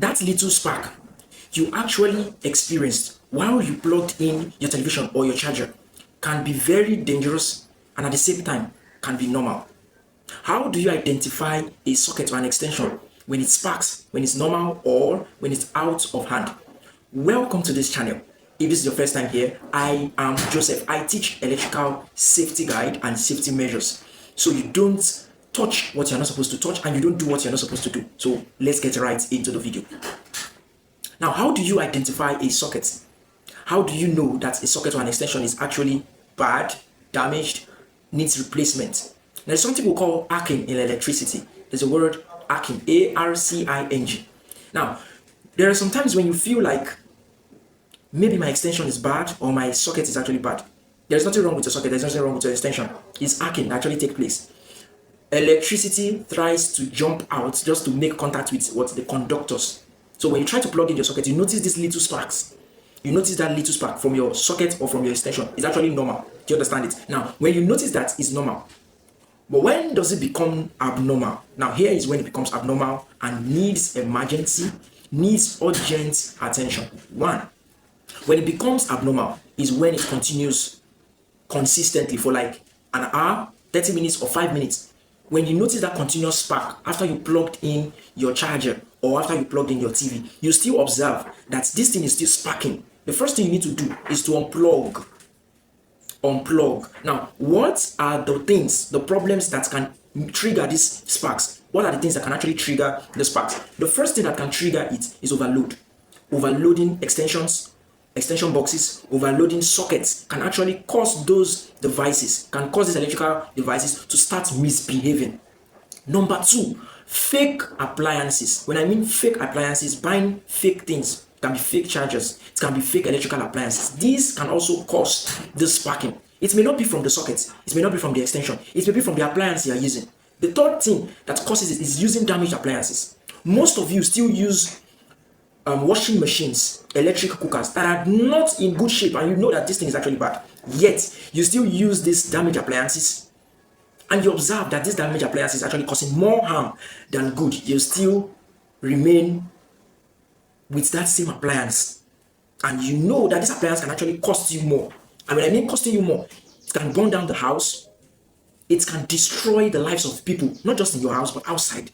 that little spark you actually experienced while you plugged in your television or your charger can be very dangerous and at the same time can be normal. How do you identify a socket or an extension when it sparks, when it's normal, or when it's out of hand? Welcome to this channel. If this is your first time here, I am Joseph. I teach electrical safety guide and safety measures. So you don't touch what you're not supposed to touch and you don't do what you're not supposed to do. So let's get right into the video. Now, how do you identify a socket? How do you know that a socket or an extension is actually bad, damaged, needs replacement? There's something we call arcing in electricity. There's a word arcing, A-R-C-I-N-G. Now, there are some times when you feel like maybe my extension is bad or my socket is actually bad. There's nothing wrong with your socket, there's nothing wrong with your extension. It's arcing that actually take place. Electricity tries to jump out just to make contact with the conductors. So when you try to plug in your socket, you notice these little sparks. You notice that little spark from your socket or from your extension. It's actually normal. Do you understand it? Now, when you notice that, it's normal. But when does it become abnormal? Now, here is when it becomes abnormal and needs emergency, needs urgent attention. One, when it becomes abnormal is when it continues consistently for like an hour, 30 minutes, or 5 minutes. When you notice that continuous spark after you plugged in your charger or after you plugged in your TV, you still observe that this thing is still sparking. The first thing you need to do is to unplug. Now, what are the things, the problems that can trigger these sparks? What are the things that can actually trigger the sparks? The first thing that can trigger it is overload. Overloading extensions, extension boxes, overloading sockets can actually cause those devices, can cause these electrical devices to start misbehaving. Number two, fake appliances. When I mean fake appliances, buying fake things. It can be fake chargers, it can be fake electrical appliances. These can also cause this sparking. It may not be from the socket, it may not be from the extension, it may be from the appliance you are using. The third thing that causes it is using damaged appliances. Most of you still use washing machines, electric cookers that are not in good shape, and you know that this thing is actually bad. Yet, you still use these damaged appliances, and you observe that this damaged appliance is actually causing more harm than good. You still remain with that same appliance, and you know that this appliance can actually cost you more. And when I mean costing you more, it can burn down the house, it can destroy the lives of people, not just in your house but outside.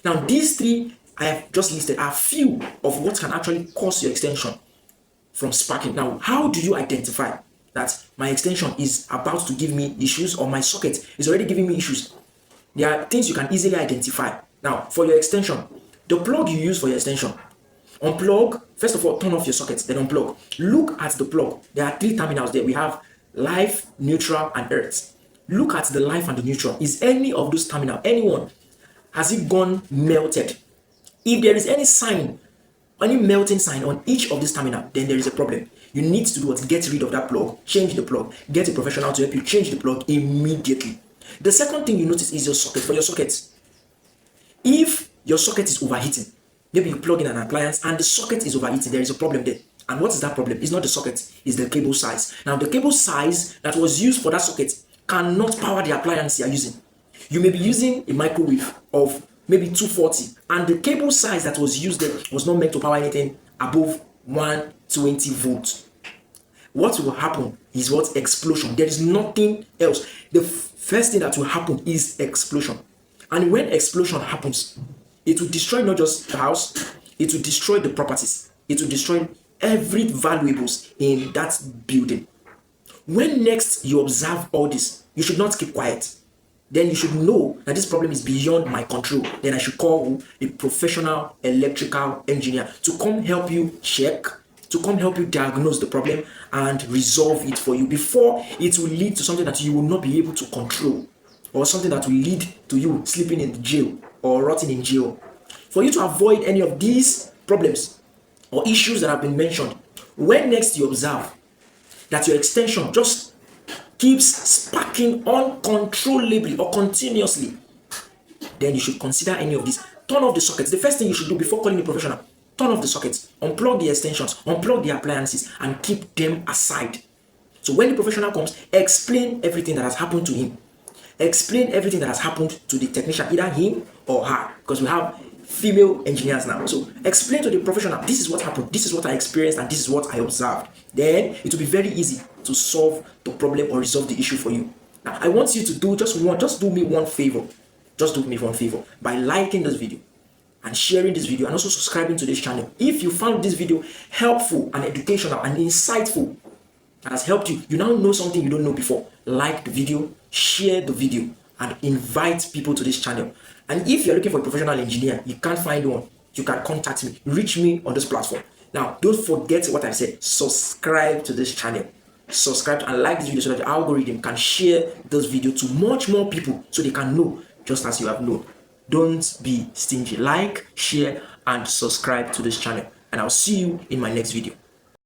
Now, these three I have just listed are few of what can actually cause your extension from sparking. Now, how do you identify that my extension is about to give me issues or my socket is already giving me issues? There are things you can easily identify. Now, for your extension, the plug you use for your extension, unplug. First of all, turn off your socket, then unplug. Look at the plug. There are three terminals there. We have live, neutral, and earth. Look at the live and the neutral. Is any of those terminal, anyone, has it gone melted? If there is any sign, any melting sign on each of these terminal, then there is a problem. You need to do what? Get rid of that plug, change the plug, get a professional to help you change the plug immediately. The second thing you notice is your socket. For your socket, if your socket is overheating, maybe you plug in an appliance and the socket is overheating, there is a problem there. And what is that problem? It's not the socket, it's the cable size. Now, the cable size that was used for that socket cannot power the appliance you are using. You may be using a microwave of maybe 240, and the cable size that was used there was not meant to power anything above 120 volts. What will happen is what? Explosion. There is nothing else. The first thing that will happen is explosion. And when explosion happens, it will destroy not just the house, it will destroy the properties, it will destroy every valuables in that building. When next you observe all this, you should not keep quiet. Then you should know that this problem is beyond my control. Then I should call a professional electrical engineer to come help you check, to come help you diagnose the problem and resolve it for you before it will lead to something that you will not be able to control, or something that will lead to you sleeping in jail or rotting in jail. For you to avoid any of these problems or issues that have been mentioned, when next you observe that your extension just keeps sparking uncontrollably or continuously, then you should consider any of these. Turn off the sockets. The first thing you should do before calling a professional, turn off the sockets, unplug the extensions, unplug the appliances, and keep them aside. So when the professional comes, explain everything that has happened to him. Explain everything that has happened to the technician, either him or her, because we have female engineers now. So explain to the professional, this is what happened, this is what I experienced, and this is what I observed. Then it will be very easy to solve the problem or resolve the issue for you. Now I want you to do just do me one favor. Just do me one favor by liking this video and sharing this video and also subscribing to this channel. If you found this video helpful and educational and insightful, that has helped you, you now know something you don't know before, like the video, share the video, and invite people to this channel. And if you're looking for a professional engineer, you can't find one, you can contact me, reach me on this platform. Now, don't forget what I said, subscribe to this channel. Subscribe and like this video so that the algorithm can share this video to much more people so they can know just as you have known. Don't be stingy. Like, share, and subscribe to this channel. And I'll see you in my next video.